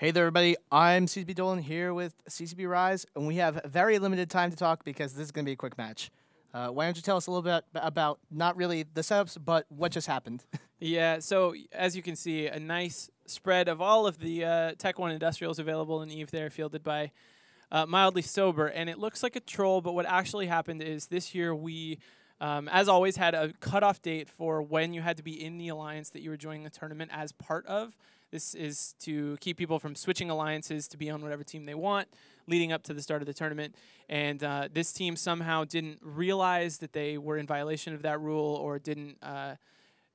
Hey there, everybody. I'm CCB Dolan here with CCB Rise, and we have very limited time to talk because this is going to be a quick match. Why don't you tell us a little bit about not really the setups, but what just happened? Yeah, so as you can see, a nice spread of all of the Tech 1 Industrials available in EVE there, fielded by Mildly Sober. And it looks like a troll, but what actually happened is this year we, as always, had a cutoff date for when you had to be in the alliance that you were joining the tournament as part of. This is to keep people from switching alliances to be on whatever team they want leading up to the start of the tournament. And this team somehow didn't realize that they were in violation of that rule or didn't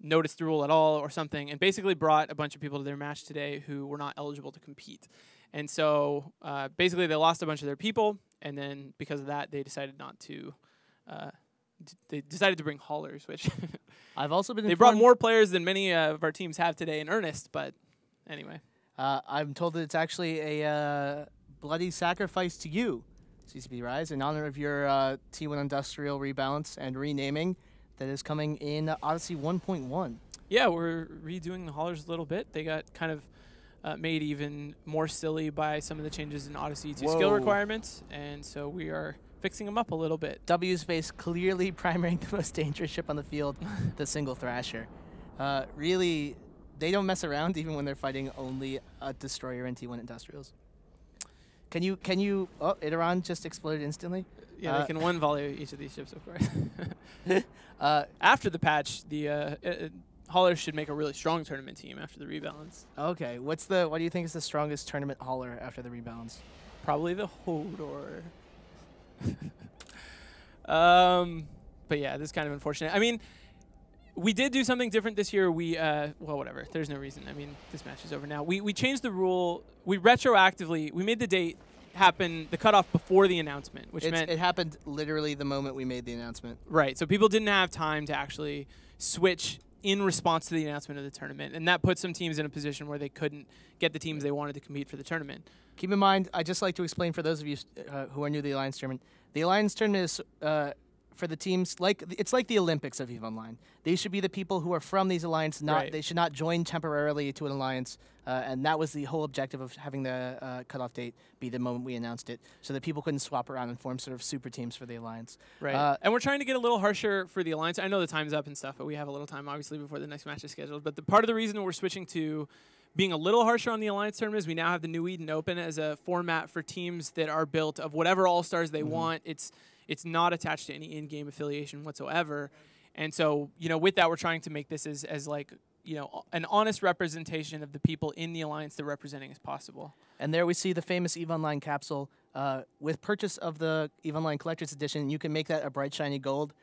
notice the rule at all or something, and basically brought a bunch of people to their match today who were not eligible to compete. And so basically they lost a bunch of their people, and then because of that they decided not to they decided to bring haulers, which I've also been they brought more players than many of our teams have today in earnest, but anyway. I'm told that it's actually a bloody sacrifice to you, CCB Rise, in honor of your T1 Industrial rebalance and renaming that is coming in Odyssey 1.1. Yeah, we're redoing the haulers a little bit. They got kind of made even more silly by some of the changes in Odyssey to skill requirements, and so we are fixing them up a little bit. W Space clearly primarying the most dangerous ship on the field, the single Thrasher. Really, they don't mess around even when they're fighting only a destroyer in T1 Industrials. Can you? Oh, Iteron just exploded instantly. Yeah, they can one volley each of these ships, of course. After the patch, the haulers should make a really strong tournament team after the rebalance. Okay, what do you think is the strongest tournament hauler after the rebalance? Probably the Hodor. But yeah, this is kind of unfortunate. I mean, we did do something different this year. We, well, whatever. There's no reason. I mean, this match is over now. We changed the rule. We retroactively, we made the date happen, the cutoff before the announcement, which meant it happened literally the moment we made the announcement. Right. So people didn't have time to actually switch in response to the announcement of the tournament, and that put some teams in a position where they couldn't get the teams they wanted to compete for the tournament. Keep in mind, I'd just like to explain for those of you who are new to the Alliance Tournament, the Alliance Tournament is for the teams, it's like the Olympics of EVE Online. These should be the people who are from these alliances. They should not join temporarily to an alliance, and that was the whole objective of having the cutoff date be the moment we announced it, so that people couldn't swap around and form sort of super teams for the alliance. Right, and we're trying to get a little harsher for the alliance. I know the time's up and stuff, but we have a little time, obviously, before the next match is scheduled. But the part of the reason we're switching to being a little harsher on the Alliance tournament is we now have the New Eden Open as a format for teams that are built of whatever all-stars they want. It's not attached to any in-game affiliation whatsoever. And so, you know, with that, we're trying to make this as like, you know, an honest representation of the people in the Alliance they're representing as possible. And there we see the famous EVE Online capsule. With purchase of the EVE Online Collector's Edition, you can make that a bright, shiny gold.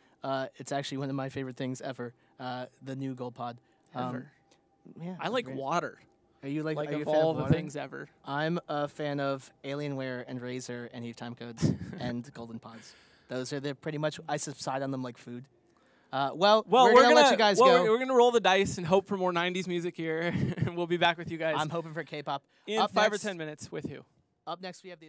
It's actually one of my favorite things ever, the new gold pod. Ever. Yeah, I like water. Are you like of all the things ever? I'm a fan of Alienware and Razer and EVE time codes and golden pods. Those are pretty much, I subside on them like food. Well, we're gonna let you guys go. We're gonna roll the dice and hope for more 90s music here, and we'll be back with you guys. I'm hoping for K-pop. In 5 or 10 minutes with who? Up next, we have the